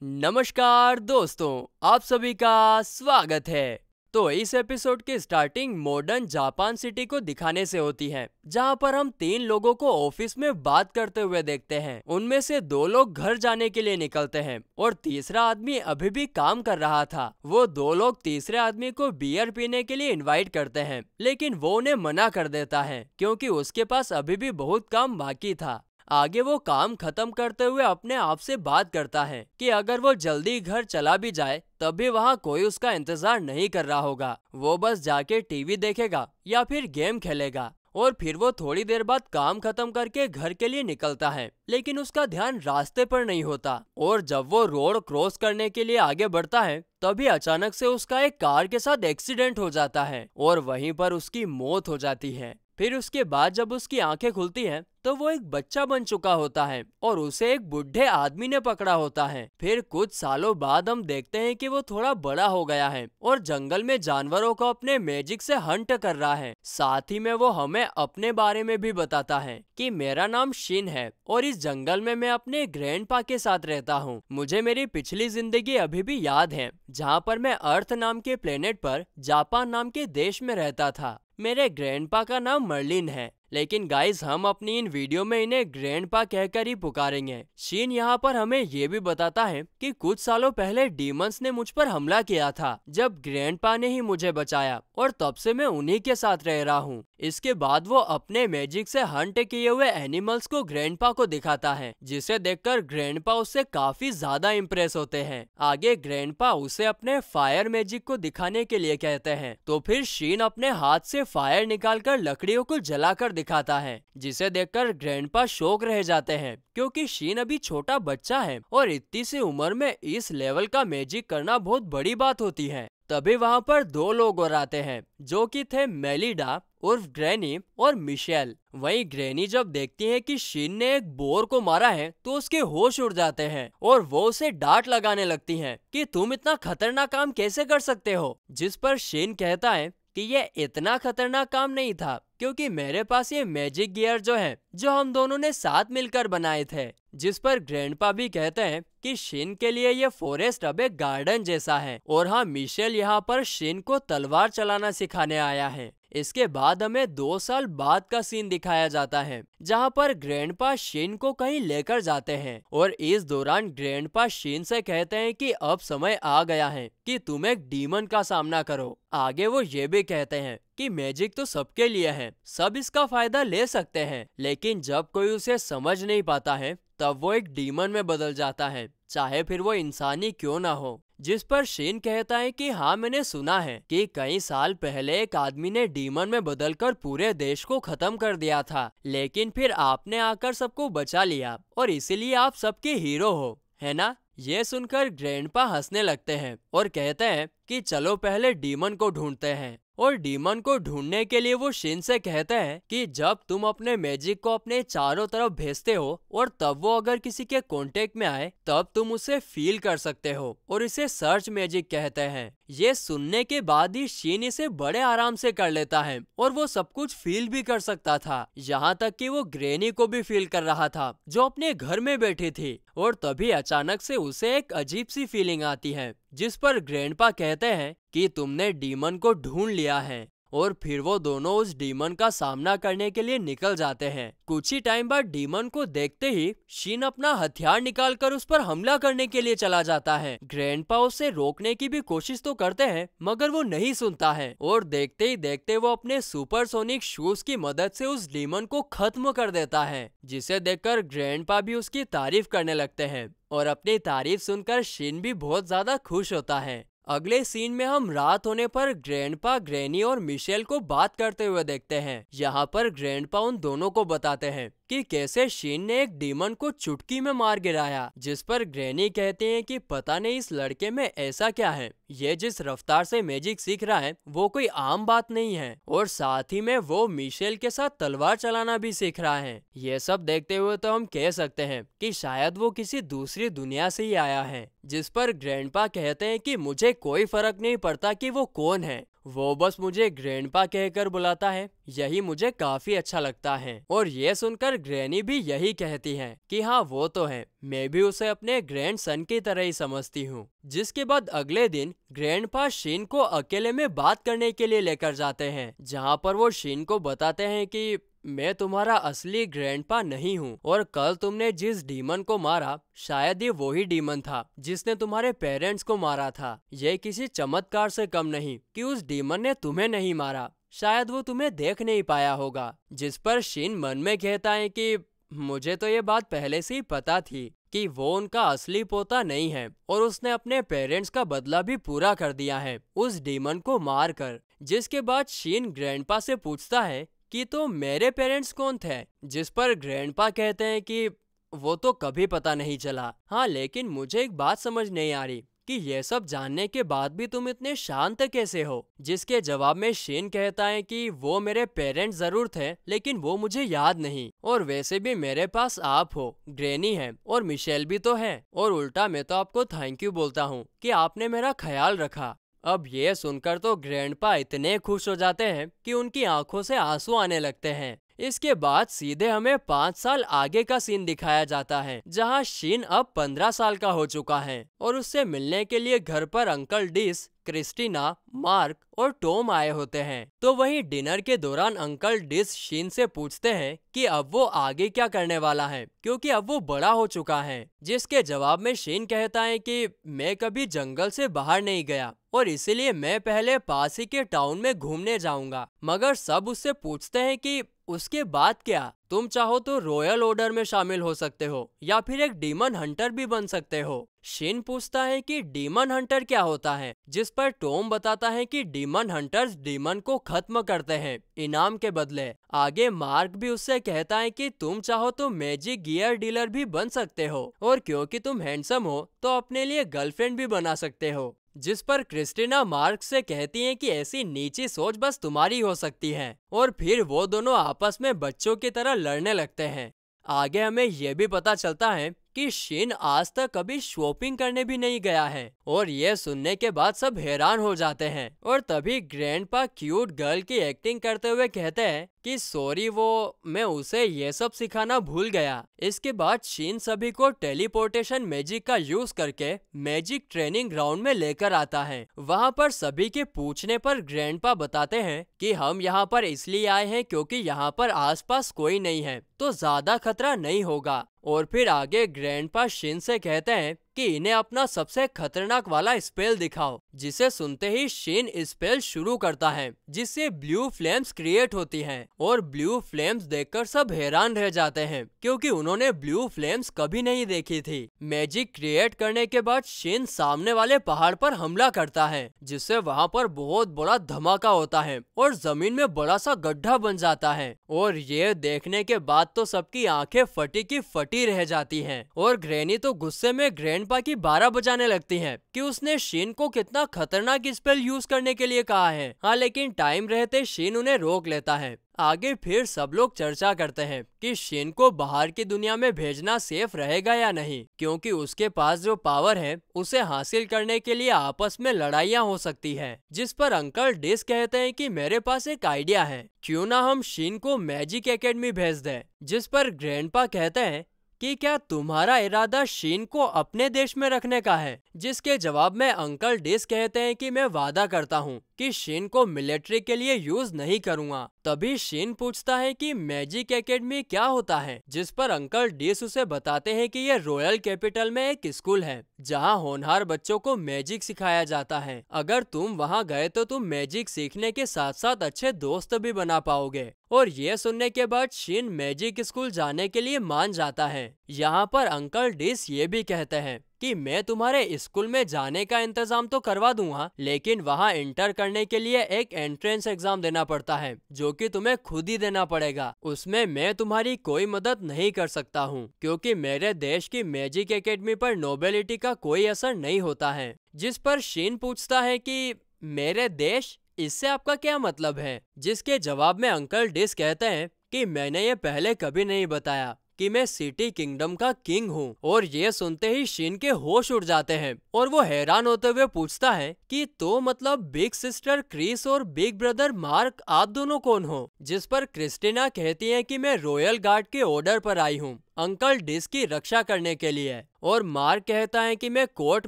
नमस्कार दोस्तों, आप सभी का स्वागत है। तो इस एपिसोड की स्टार्टिंग मॉडर्न जापान सिटी को दिखाने से होती है, जहां पर हम 3 लोगों को ऑफिस में बात करते हुए देखते हैं। उनमें से 2 लोग घर जाने के लिए निकलते हैं और तीसरा आदमी अभी भी काम कर रहा था। वो 2 लोग तीसरे आदमी को बियर पीने के लिए इनवाइट करते हैं, लेकिन वो उन्हें मना कर देता है क्योंकि उसके पास अभी भी बहुत काम बाकी था। आगे वो काम खत्म करते हुए अपने आप से बात करता है कि अगर वो जल्दी घर चला भी जाए तब भी वहाँ कोई उसका इंतजार नहीं कर रहा होगा। वो बस जाके टीवी देखेगा या फिर गेम खेलेगा और फिर वो थोड़ी देर बाद काम खत्म करके घर के लिए निकलता है, लेकिन उसका ध्यान रास्ते पर नहीं होता। और जब वो रोड क्रॉस करने के लिए आगे बढ़ता है तभी अचानक से उसका एक कार के साथ एक्सीडेंट हो जाता है और वहीं पर उसकी मौत हो जाती है। फिर उसके बाद जब उसकी आंखें खुलती हैं तो वो एक बच्चा बन चुका होता है और उसे एक बुढ़े आदमी ने पकड़ा होता है। फिर कुछ सालों बाद हम देखते हैं कि वो थोड़ा बड़ा हो गया है और जंगल में जानवरों को अपने मैजिक से हंट कर रहा है। साथ ही में वो हमें अपने बारे में भी बताता है कि मेरा नाम शिन है और इस जंगल में मैं अपने ग्रैंडपा के साथ रहता हूँ। मुझे मेरी पिछली जिंदगी अभी भी याद है, जहाँ पर मैं अर्थ नाम के प्लेनेट पर जापान नाम के देश में रहता था। मेरे ग्रैंडपा का नाम मर्लिन है, लेकिन गाइस हम अपनी इन वीडियो में इन्हें ग्रैंडपा कहकर ही पुकारेंगे। शीन यहाँ पर हमें ये भी बताता है कि कुछ सालों पहले डीमंस ने मुझ पर हमला किया था, जब ग्रैंडपा ने ही मुझे बचाया और तब से मैं उन्हीं के साथ रह रहा हूँ। इसके बाद वो अपने मैजिक से हंट किए हुए एनिमल्स को ग्रैंडपा को दिखाता है, जिसे देखकर ग्रैंडपा उससे काफी ज्यादा इम्प्रेस होते हैं। आगे ग्रैंडपा उसे अपने फायर मैजिक को दिखाने के लिए कहते हैं, तो फिर शीन अपने हाथ से फायर निकालकर लकड़ियों को जलाकर दिखाता है, जिसे देखकर ग्रैंडपा शॉक रह जाते हैं क्योंकि शीन अभी छोटा बच्चा है और इतनी सी उम्र में इस लेवल का मैजिक करना बहुत बड़ी बात होती है। तभी वहाँ पर 2 लोग और आते हैं जो कि थे मेलिडा उर्फ ग्रैनी और मिशेल। वहीं ग्रैनी जब देखती है कि शीन ने एक बोर को मारा है तो उसके होश उड़ जाते हैं और वो उसे डांट लगाने लगती हैं कि तुम इतना खतरनाक काम कैसे कर सकते हो। जिस पर शीन कहता है कि ये इतना खतरनाक काम नहीं था क्योंकि मेरे पास ये मैजिक गियर जो हम दोनों ने साथ मिलकर बनाए थे। जिस पर ग्रैंडपा भी कहते हैं कि शीन के लिए ये फॉरेस्ट अब एक गार्डन जैसा है और हाँ, मिशेल यहाँ पर शीन को तलवार चलाना सिखाने आया है। इसके बाद हमें 2 साल बाद का सीन दिखाया जाता है, जहाँ पर ग्रैंडपा शीन को कहीं लेकर जाते हैं और इस दौरान ग्रैंडपा शीन से कहते हैं कि अब समय आ गया है कि तुम एक डीमन का सामना करो। आगे वो ये भी कहते हैं कि मैजिक तो सबके लिए है, सब इसका फायदा ले सकते हैं, लेकिन जब कोई उसे समझ नहीं पाता है तब वो एक डीमन में बदल जाता है, चाहे फिर वो इंसानी क्यों ना हो। जिस पर शीन कहता है कि हाँ, मैंने सुना है कि कई साल पहले एक आदमी ने डीमन में बदलकर पूरे देश को खत्म कर दिया था, लेकिन फिर आपने आकर सबको बचा लिया और इसीलिए आप सबके हीरो हो, है ना। ये सुनकर ग्रैंडपा हंसने लगते हैं और कहते हैं कि चलो पहले डीमन को ढूंढते हैं। और डीमन को ढूंढने के लिए वो शिन से कहते हैं कि जब तुम अपने मैजिक को अपने चारों तरफ भेजते हो और तब वो अगर किसी के कांटेक्ट में आए तब तुम उसे फील कर सकते हो और इसे सर्च मैजिक कहते हैं। ये सुनने के बाद ही शिन इसे बड़े आराम से कर लेता है और वो सब कुछ फील भी कर सकता था, यहाँ तक कि वो ग्रैनी को भी फील कर रहा था जो अपने घर में बैठी थी। और तभी अचानक से उसे एक अजीब सी फीलिंग आती है, जिस पर ग्रैंडपा कहते हैं कि तुमने डीमन को ढूंढ लिया है। और फिर वो दोनों उस डीमन का सामना करने के लिए निकल जाते हैं। कुछ ही टाइम बाद डीमन को देखते ही शीन अपना हथियार निकालकर उस पर हमला करने के लिए चला जाता है। ग्रैंडपा उसे रोकने की भी कोशिश तो करते हैं मगर वो नहीं सुनता है और देखते ही देखते वो अपने सुपरसोनिक शूज की मदद से उस डीमन को खत्म कर देता है, जिसे देखकर ग्रैंडपा भी उसकी तारीफ करने लगते हैं और अपनी तारीफ सुनकर शीन भी बहुत ज्यादा खुश होता है। अगले सीन में हम रात होने पर ग्रैंडपा, ग्रैनी और मिशेल को बात करते हुए देखते हैं। यहाँ पर ग्रैंडपा उन दोनों को बताते हैं कि कैसे शीन ने एक डीमन को चुटकी में मार गिराया। जिस पर ग्रैनी कहते हैं कि पता नहीं इस लड़के में ऐसा क्या है, ये जिस रफ्तार से मैजिक सीख रहा है वो कोई आम बात नहीं है और साथ ही में वो मिशेल के साथ तलवार चलाना भी सीख रहा है। ये सब देखते हुए तो हम कह सकते हैं कि शायद वो किसी दूसरी दुनिया से ही आया है। जिस पर ग्रैंडपा कहते हैं कि मुझे कोई फर्क नहीं पड़ता कि वो कौन है, वो बस मुझे ग्रैंडपा कहकर बुलाता है, यही मुझे काफी अच्छा लगता है। और ये सुनकर ग्रैनी भी यही कहती हैं कि हाँ वो तो है, मैं भी उसे अपने ग्रैंडसन की तरह ही समझती हूँ। जिसके बाद अगले दिन ग्रैंडपा शीन को अकेले में बात करने के लिए लेकर जाते हैं, जहाँ पर वो शीन को बताते हैं कि मैं तुम्हारा असली ग्रैंडपा नहीं हूँ और कल तुमने जिस डीमन को मारा शायद ये वही डीमन था जिसने तुम्हारे पेरेंट्स को मारा था। यह किसी चमत्कार से कम नहीं कि उस डीमन ने तुम्हें नहीं मारा, शायद वो तुम्हें देख नहीं पाया होगा। जिस पर शीन मन में कहता है कि मुझे तो ये बात पहले से ही पता थी कि वो उनका असली पोता नहीं है और उसने अपने पेरेंट्स का बदला भी पूरा कर दिया है उस डीमन को मार कर। जिसके बाद शीन ग्रैंडपा से पूछता है कि तो मेरे पेरेंट्स कौन थे, जिस पर ग्रैंडपा कहते हैं कि वो तो कभी पता नहीं चला। हाँ, लेकिन मुझे एक बात समझ नहीं आ रही कि ये सब जानने के बाद भी तुम इतने शांत कैसे हो। जिसके जवाब में शीन कहता है कि वो मेरे पेरेंट्स जरूर थे लेकिन वो मुझे याद नहीं, और वैसे भी मेरे पास आप हो, ग्रैनी है और मिशेल भी तो है, और उल्टा मैं तो आपको थैंक यू बोलता हूँ कि आपने मेरा ख्याल रखा। अब ये सुनकर तो ग्रैंडपा इतने खुश हो जाते हैं कि उनकी आंखों से आंसू आने लगते हैं। इसके बाद सीधे हमें 5 साल आगे का सीन दिखाया जाता है, जहां शीन अब 15 साल का हो चुका है और उससे मिलने के लिए घर पर अंकल डिस, क्रिस्टीना, मार्क और टॉम आए होते हैं। तो वहीं डिनर के दौरान अंकल डिस शीन से पूछते हैं कि अब वो आगे क्या करने वाला है, क्योंकि अब वो बड़ा हो चुका है। जिसके जवाब में शीन कहता है कि मैं कभी जंगल से बाहर नहीं गया और इसीलिए मैं पहले पास ही के टाउन में घूमने जाऊंगा। मगर सब उससे पूछते हैं कि उसके बाद क्या, तुम चाहो तो रॉयल ऑर्डर में शामिल हो सकते हो या फिर एक डीमन हंटर भी बन सकते हो। शीन पूछता है कि डीमन हंटर क्या होता है, जिस पर टॉम बताता है कि डीमन हंटर्स डीमन को खत्म करते हैं इनाम के बदले। आगे मार्क भी उससे कहता है कि तुम चाहो तो मैजिक गियर डीलर भी बन सकते हो और क्योंकि तुम हैंडसम हो तो अपने लिए गर्लफ्रेंड भी बना सकते हो। जिस पर क्रिस्टीना मार्क से कहती हैं कि ऐसी नीची सोच बस तुम्हारी हो सकती है, और फिर वो दोनों आपस में बच्चों की तरह लड़ने लगते हैं। आगे हमें यह भी पता चलता है कि शीन आज तक कभी शॉपिंग करने भी नहीं गया है, और यह सुनने के बाद सब हैरान हो जाते हैं। और तभी ग्रैंडपा क्यूट गर्ल की एक्टिंग करते हुए कहते हैं कि सॉरी, वो मैं उसे ये सब सिखाना भूल गया। इसके बाद शीन सभी को टेलीपोर्टेशन मैजिक का यूज करके मैजिक ट्रेनिंग ग्राउंड में लेकर आता है। वहाँ पर सभी के पूछने पर ग्रैंडपा बताते हैं कि हम यहाँ पर इसलिए आए हैं क्योंकि यहाँ पर आसपास कोई नहीं है तो ज्यादा खतरा नहीं होगा। और फिर आगे ग्रैंडपा शीन से कहते हैं कि इन्हें अपना सबसे खतरनाक वाला स्पेल दिखाओ, जिसे सुनते ही शीन स्पेल शुरू करता है जिससे ब्लू फ्लेम्स क्रिएट होती हैं। और ब्लू फ्लेम्स देखकर सब हैरान रह जाते हैं क्योंकि उन्होंने ब्लू फ्लेम्स कभी नहीं देखी थी। मैजिक क्रिएट करने के बाद शीन सामने वाले पहाड़ पर हमला करता है, जिससे वहाँ पर बहुत बड़ा धमाका होता है और जमीन में बड़ा सा गड्ढा बन जाता है। और ये देखने के बाद तो सबकी आंखें फटी की फटी रह जाती हैं, और ग्रैनी तो गुस्से में ग्रैंडपा की 12 बजाने लगती हैं कि उसने शीन को कितना खतरनाक स्पेल यूज करने के लिए कहा है। हाँ, लेकिन टाइम रहते शीन उन्हें रोक लेता है। आगे फिर सब लोग चर्चा करते हैं कि शीन को बाहर की दुनिया में भेजना सेफ रहेगा या नहीं, क्योंकि उसके पास जो पावर है उसे हासिल करने के लिए आपस में लड़ाइयाँ हो सकती है। जिस पर अंकल डिस कहते हैं कि मेरे पास एक आइडिया है, क्यों ना हम शीन को मैजिक एकेडमी भेज दें। जिस पर ग्रैंडपा कहते हैं कि क्या तुम्हारा इरादा शीन को अपने देश में रखने का है। जिसके जवाब में अंकल डिस कहते हैं कि मैं वादा करता हूँ कि शीन को मिलिट्री के लिए यूज नहीं करूँगा। तभी शीन पूछता है कि मैजिक एकेडमी क्या होता है, जिस पर अंकल डिस उसे बताते हैं कि यह रॉयल कैपिटल में एक स्कूल है जहाँ होनहार बच्चों को मैजिक सिखाया जाता है। अगर तुम वहाँ गए तो तुम मैजिक सीखने के साथ साथ अच्छे दोस्त भी बना पाओगे। और ये सुनने के बाद शीन मैजिक स्कूल जाने के लिए मान जाता है। यहाँ पर अंकल डिस ये भी कहते हैं कि मैं तुम्हारे स्कूल में जाने का इंतजाम तो करवा दूंगा, लेकिन वहाँ इंटर करने के लिए एक एंट्रेंस एग्जाम देना पड़ता है जो कि तुम्हें खुद ही देना पड़ेगा। उसमें मैं तुम्हारी कोई मदद नहीं कर सकता हूँ क्योंकि मेरे देश की मैजिक एकेडमी पर नोबेलिटी का कोई असर नहीं होता है। जिस पर शीन पूछता है कि मेरे देश, इससे आपका क्या मतलब है। जिसके जवाब में अंकल डिस कहते हैं कि मैंने ये पहले कभी नहीं बताया कि मैं सिटी किंगडम का किंग हूँ। और ये सुनते ही शिन के होश उड़ जाते हैं और वो हैरान होते हुए पूछता है कि तो मतलब बिग सिस्टर क्रिस और बिग ब्रदर मार्क आप दोनों कौन हो? जिस पर क्रिस्टीना कहती है कि मैं रॉयल गार्ड के ऑर्डर पर आई हूँ अंकल डिस की रक्षा करने के लिए। और मार्क कहता है कि मैं कोर्ट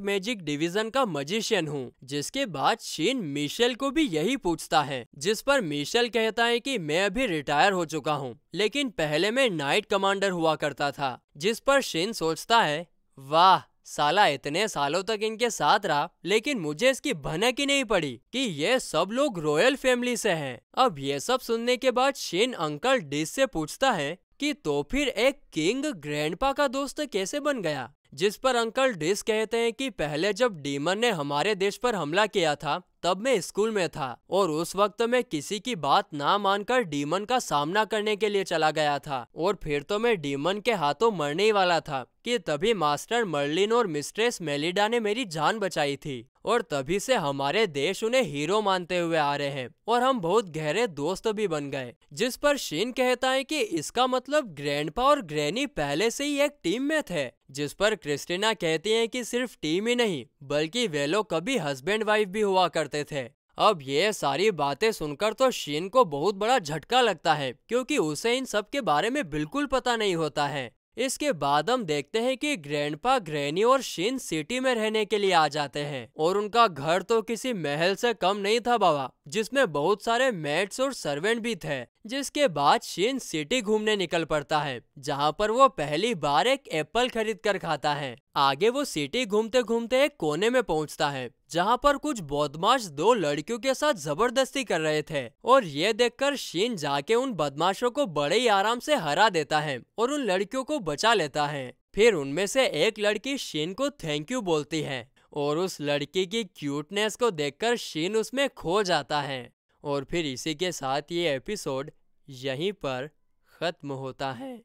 मैजिक डिवीजन का मजिशियन हूँ। जिसके बाद शिन मिशेल को भी यही पूछता है, जिस पर मिशेल कहता है कि मैं अभी रिटायर हो चुका हूँ, लेकिन पहले मैं नाइट कमांडर हुआ करता था। जिस पर शिन सोचता है, वाह साला इतने सालों तक इनके साथ रहा लेकिन मुझे इसकी भनक ही नहीं पड़ी कि ये सब लोग रॉयल फैमिली से हैं। अब ये सब सुनने के बाद शिन अंकल डिस से पूछता है कि तो फिर एक किंग ग्रैंडपा का दोस्त कैसे बन गया? जिस पर अंकल डिस कहते हैं कि पहले जब डीमन ने हमारे देश पर हमला किया था तब मैं स्कूल में था और उस वक्त मैं किसी की बात ना मानकर डीमन का सामना करने के लिए चला गया था और फिर तो मैं डीमन के हाथों मरने ही वाला था कि तभी मास्टर मर्लिन और मिस्ट्रेस मेलिडा ने मेरी जान बचाई थी और तभी से हमारे देश उन्हें हीरो मानते हुए आ रहे हैं और हम बहुत गहरे दोस्त भी बन गए। जिस पर शिन कहता है कि इसका मतलब ग्रैंडपा और ग्रैनी पहले से ही एक टीम में थे। जिस पर क्रिस्टीना कहती है कि सिर्फ टीम ही नहीं बल्कि वे लोग कभी हस्बैंड वाइफ भी हुआ करते थे। अब ये सारी बातें सुनकर तो शिन को बहुत बड़ा झटका लगता है क्योंकि उसे इन सब के बारे में बिल्कुल पता नहीं होता है। इसके बाद हम देखते हैं कि ग्रैंडपा ग्रैनी और शिन सिटी में रहने के लिए आ जाते हैं और उनका घर तो किसी महल से कम नहीं था बाबा, जिसमें बहुत सारे मेड्स और सर्वेंट भी थे। जिसके बाद शिन सिटी घूमने निकल पड़ता है जहां पर वो पहली बार एक एप्पल खरीद कर खाता है। आगे वो सिटी घूमते घूमते एक कोने में पहुंचता है जहां पर कुछ बदमाश दो लड़कियों के साथ जबरदस्ती कर रहे थे और ये देखकर शिन जाके उन बदमाशों को बड़े ही आराम से हरा देता है और उन लड़कियों को बचा लेता है। फिर उनमें से एक लड़की शिन को थैंक यू बोलती है और उस लड़की की क्यूटनेस को देखकर शिन उसमें खो जाता है। और फिर इसी के साथ ये एपिसोड यहीं पर खत्म होता है।